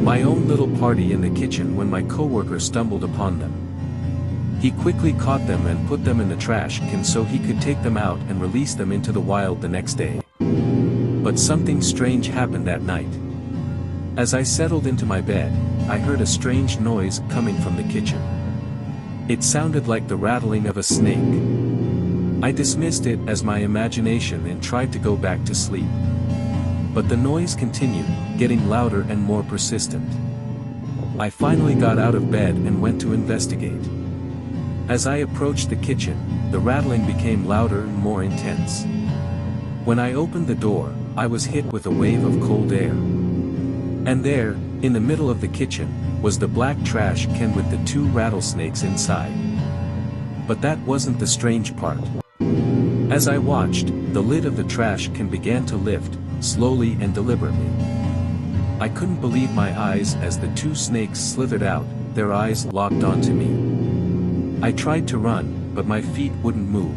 my own little party in the kitchen when my coworker stumbled upon them. He quickly caught them and put them in the trash can so he could take them out and release them into the wild the next day. But something strange happened that night. As I settled into my bed, I heard a strange noise coming from the kitchen. It sounded like the rattling of a snake. I dismissed it as my imagination and tried to go back to sleep. But the noise continued, getting louder and more persistent. I finally got out of bed and went to investigate. As I approached the kitchen, the rattling became louder and more intense. When I opened the door, I was hit with a wave of cold air. And there, in the middle of the kitchen, was the black trash can with the 2 rattlesnakes inside. But that wasn't the strange part. As I watched, the lid of the trash can began to lift, slowly and deliberately. I couldn't believe my eyes as the 2 snakes slithered out, their eyes locked onto me. I tried to run, but my feet wouldn't move.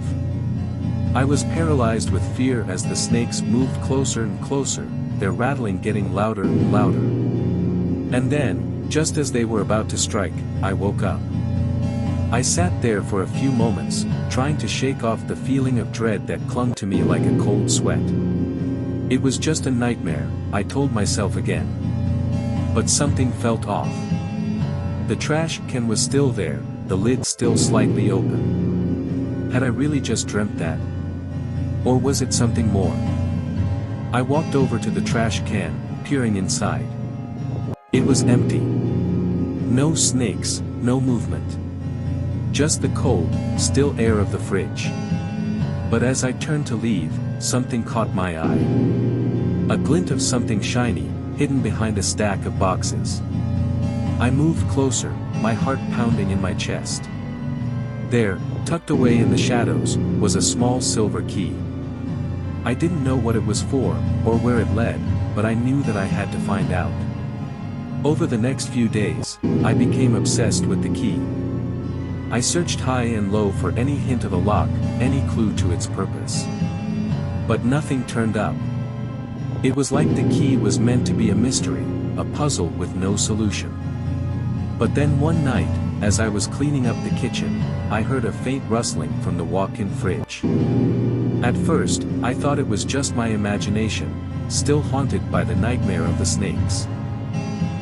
I was paralyzed with fear as the snakes moved closer and closer, their rattling getting louder and louder. And then, just as they were about to strike, I woke up. I sat there for a few moments, trying to shake off the feeling of dread that clung to me like a cold sweat. It was just a nightmare, I told myself again. But something felt off. The trash can was still there, the lid still slightly open. Had I really just dreamt that? Or was it something more? I walked over to the trash can, peering inside. It was empty. No snakes, no movement. Just the cold, still air of the fridge. But as I turned to leave, something caught my eye. A glint of something shiny, hidden behind a stack of boxes. I moved closer, my heart pounding in my chest. There, tucked away in the shadows, was a small silver key. I didn't know what it was for, or where it led, but I knew that I had to find out. Over the next few days, I became obsessed with the key. I searched high and low for any hint of a lock, any clue to its purpose. But nothing turned up. It was like the key was meant to be a mystery, a puzzle with no solution. But then one night, as I was cleaning up the kitchen, I heard a faint rustling from the walk-in fridge. At first, I thought it was just my imagination, still haunted by the nightmare of the snakes.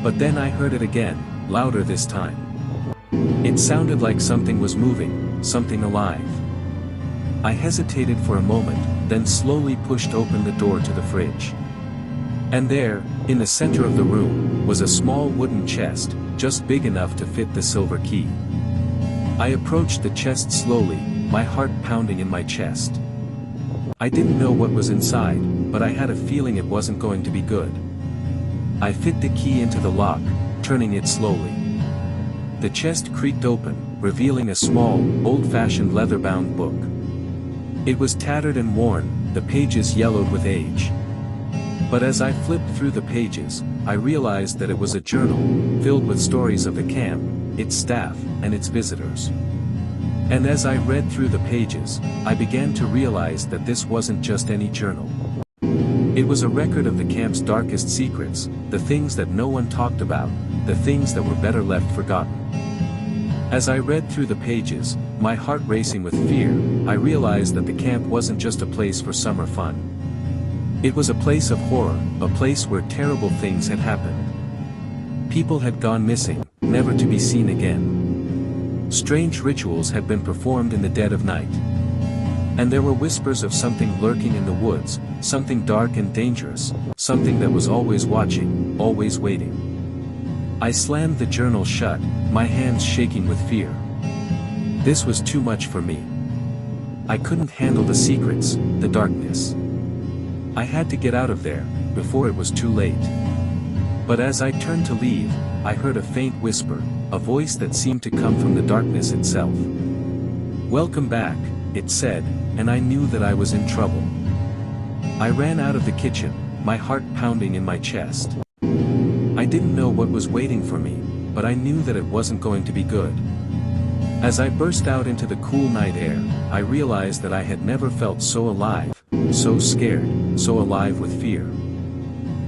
But then I heard it again, louder this time. It sounded like something was moving, something alive. I hesitated for a moment, then slowly pushed open the door to the fridge. And there, in the center of the room, was a small wooden chest, just big enough to fit the silver key. I approached the chest slowly, my heart pounding in my chest. I didn't know what was inside, but I had a feeling it wasn't going to be good. I fit the key into the lock, turning it slowly. The chest creaked open, revealing a small, old-fashioned leather-bound book. It was tattered and worn, the pages yellowed with age. But as I flipped through the pages, I realized that it was a journal, filled with stories of the camp, its staff, and its visitors. And as I read through the pages, I began to realize that this wasn't just any journal. It was a record of the camp's darkest secrets, the things that no one talked about, the things that were better left forgotten. As I read through the pages, my heart racing with fear, I realized that the camp wasn't just a place for summer fun. It was a place of horror, a place where terrible things had happened. People had gone missing, never to be seen again. Strange rituals had been performed in the dead of night. And there were whispers of something lurking in the woods, something dark and dangerous, something that was always watching, always waiting. I slammed the journal shut, my hands shaking with fear. This was too much for me. I couldn't handle the secrets, the darkness. I had to get out of there, before it was too late. But as I turned to leave, I heard a faint whisper, a voice that seemed to come from the darkness itself. "Welcome back," it said, and I knew that I was in trouble. I ran out of the kitchen, my heart pounding in my chest. I didn't know what was waiting for me, but I knew that it wasn't going to be good. As I burst out into the cool night air, I realized that I had never felt so alive, so scared, so alive with fear.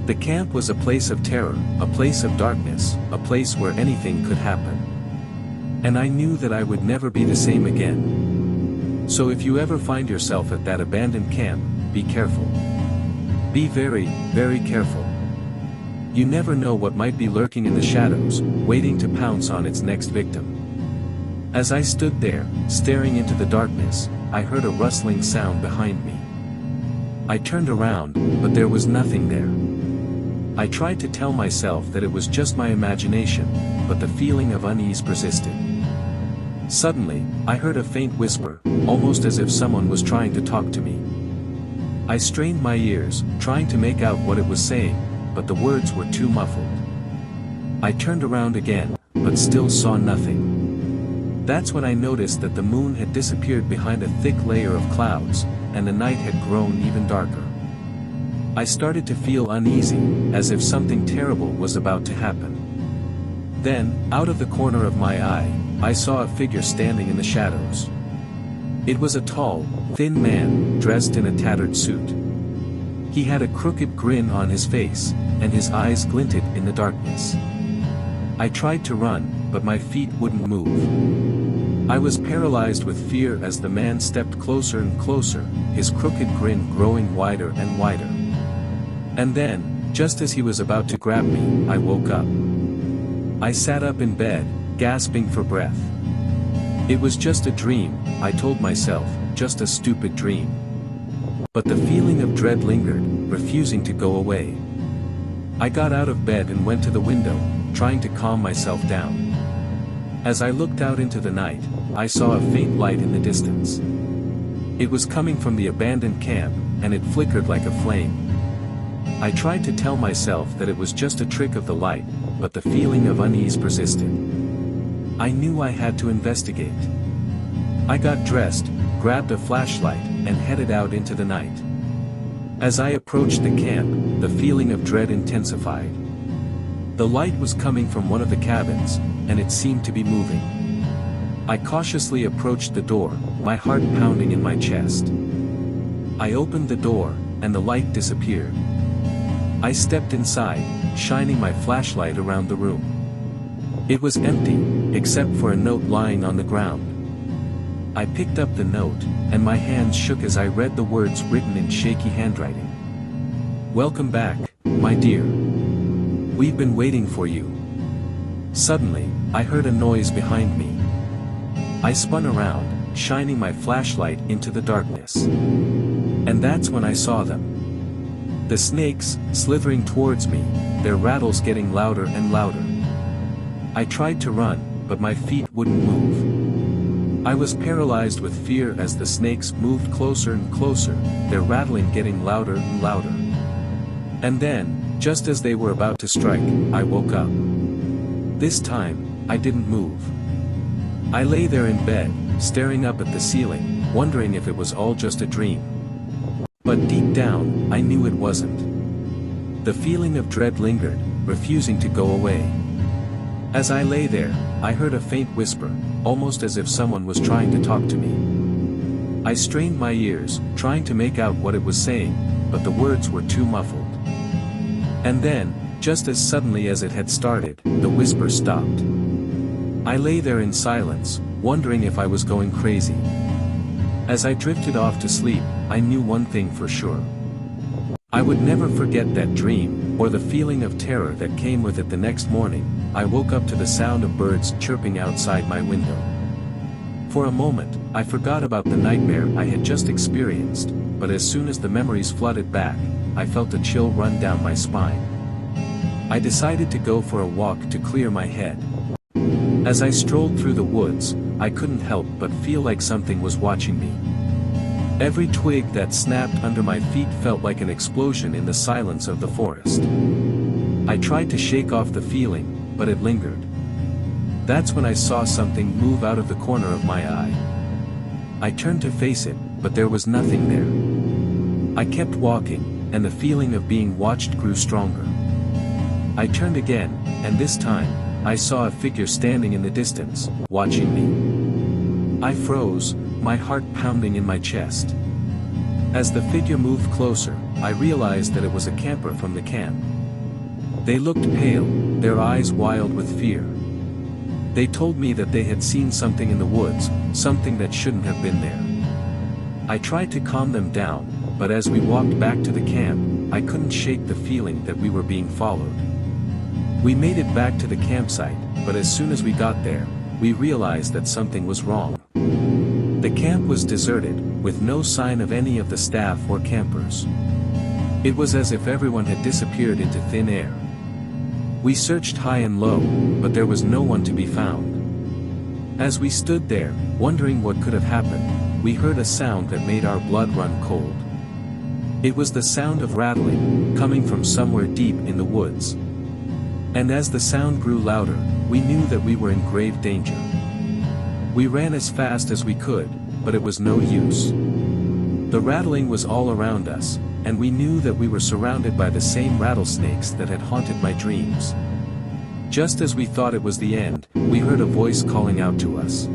The camp was a place of terror, a place of darkness, a place where anything could happen. And I knew that I would never be the same again. So if you ever find yourself at that abandoned camp, be careful. Be very, very careful. You never know what might be lurking in the shadows, waiting to pounce on its next victim. As I stood there, staring into the darkness, I heard a rustling sound behind me. I turned around, but there was nothing there. I tried to tell myself that it was just my imagination, but the feeling of unease persisted. Suddenly, I heard a faint whisper, almost as if someone was trying to talk to me. I strained my ears, trying to make out what it was saying, but the words were too muffled. I turned around again, but still saw nothing. That's when I noticed that the moon had disappeared behind a thick layer of clouds, and the night had grown even darker. I started to feel uneasy, as if something terrible was about to happen. Then, out of the corner of my eye, I saw a figure standing in the shadows. It was a tall, thin man, dressed in a tattered suit. He had a crooked grin on his face, and his eyes glinted in the darkness. I tried to run, but my feet wouldn't move. I was paralyzed with fear as the man stepped closer and closer, his crooked grin growing wider and wider. And then, just as he was about to grab me, I woke up. I sat up in bed, gasping for breath. It was just a dream, I told myself, just a stupid dream. But the feeling of dread lingered, refusing to go away. I got out of bed and went to the window, trying to calm myself down. As I looked out into the night, I saw a faint light in the distance. It was coming from the abandoned camp, and it flickered like a flame. I tried to tell myself that it was just a trick of the light, but the feeling of unease persisted. I knew I had to investigate. I got dressed, grabbed a flashlight, and headed out into the night. As I approached the camp, the feeling of dread intensified. The light was coming from one of the cabins, and it seemed to be moving. I cautiously approached the door, my heart pounding in my chest. I opened the door, and the light disappeared. I stepped inside, shining my flashlight around the room. It was empty, except for a note lying on the ground. I picked up the note, and my hands shook as I read the words written in shaky handwriting. "Welcome back, my dear. We've been waiting for you." Suddenly, I heard a noise behind me. I spun around, shining my flashlight into the darkness. And that's when I saw them. The snakes, slithering towards me, their rattles getting louder and louder. I tried to run, but my feet wouldn't move. I was paralyzed with fear as the snakes moved closer and closer, their rattling getting louder and louder. And then, just as they were about to strike, I woke up. This time, I didn't move. I lay there in bed, staring up at the ceiling, wondering if it was all just a dream. But deep down, I knew it wasn't. The feeling of dread lingered, refusing to go away. As I lay there, I heard a faint whisper, almost as if someone was trying to talk to me. I strained my ears, trying to make out what it was saying, but the words were too muffled. And then, just as suddenly as it had started, the whisper stopped. I lay there in silence, wondering if I was going crazy. As I drifted off to sleep, I knew one thing for sure. I would never forget that dream, or the feeling of terror that came with it. The next morning, I woke up to the sound of birds chirping outside my window. For a moment, I forgot about the nightmare I had just experienced, but as soon as the memories flooded back, I felt a chill run down my spine. I decided to go for a walk to clear my head. As I strolled through the woods, I couldn't help but feel like something was watching me. Every twig that snapped under my feet felt like an explosion in the silence of the forest. I tried to shake off the feeling, but it lingered. That's when I saw something move out of the corner of my eye. I turned to face it, but there was nothing there. I kept walking, and the feeling of being watched grew stronger. I turned again, and this time, I saw a figure standing in the distance, watching me. I froze, my heart pounding in my chest. As the figure moved closer, I realized that it was a camper from the camp. They looked pale, their eyes wild with fear. They told me that they had seen something in the woods, something that shouldn't have been there. I tried to calm them down, but as we walked back to the camp, I couldn't shake the feeling that we were being followed. We made it back to the campsite, but as soon as we got there, we realized that something was wrong. The camp was deserted, with no sign of any of the staff or campers. It was as if everyone had disappeared into thin air. We searched high and low, but there was no one to be found. As we stood there, wondering what could have happened, we heard a sound that made our blood run cold. It was the sound of rattling, coming from somewhere deep in the woods. And as the sound grew louder, we knew that we were in grave danger. We ran as fast as we could, but it was no use. The rattling was all around us, and we knew that we were surrounded by the same rattlesnakes that had haunted my dreams. Just as we thought it was the end, we heard a voice calling out to us.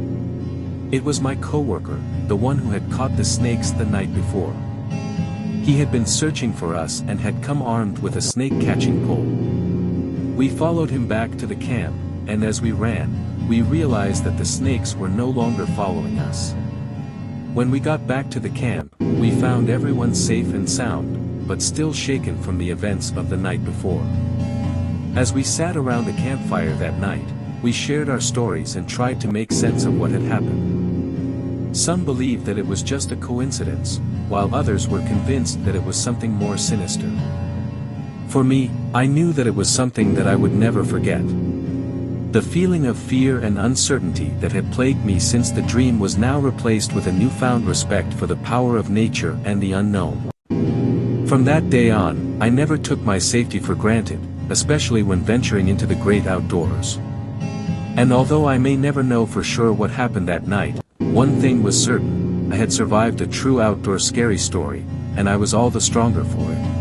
It was my coworker, the one who had caught the snakes the night before. He had been searching for us and had come armed with a snake-catching pole. We followed him back to the camp, and as we ran, we realized that the snakes were no longer following us. When we got back to the camp, we found everyone safe and sound, but still shaken from the events of the night before. As we sat around the campfire that night, we shared our stories and tried to make sense of what had happened. Some believed that it was just a coincidence, while others were convinced that it was something more sinister. For me, I knew that it was something that I would never forget. The feeling of fear and uncertainty that had plagued me since the dream was now replaced with a newfound respect for the power of nature and the unknown. From that day on, I never took my safety for granted, especially when venturing into the great outdoors. And although I may never know for sure what happened that night, one thing was certain: I had survived a true outdoor scary story, and I was all the stronger for it.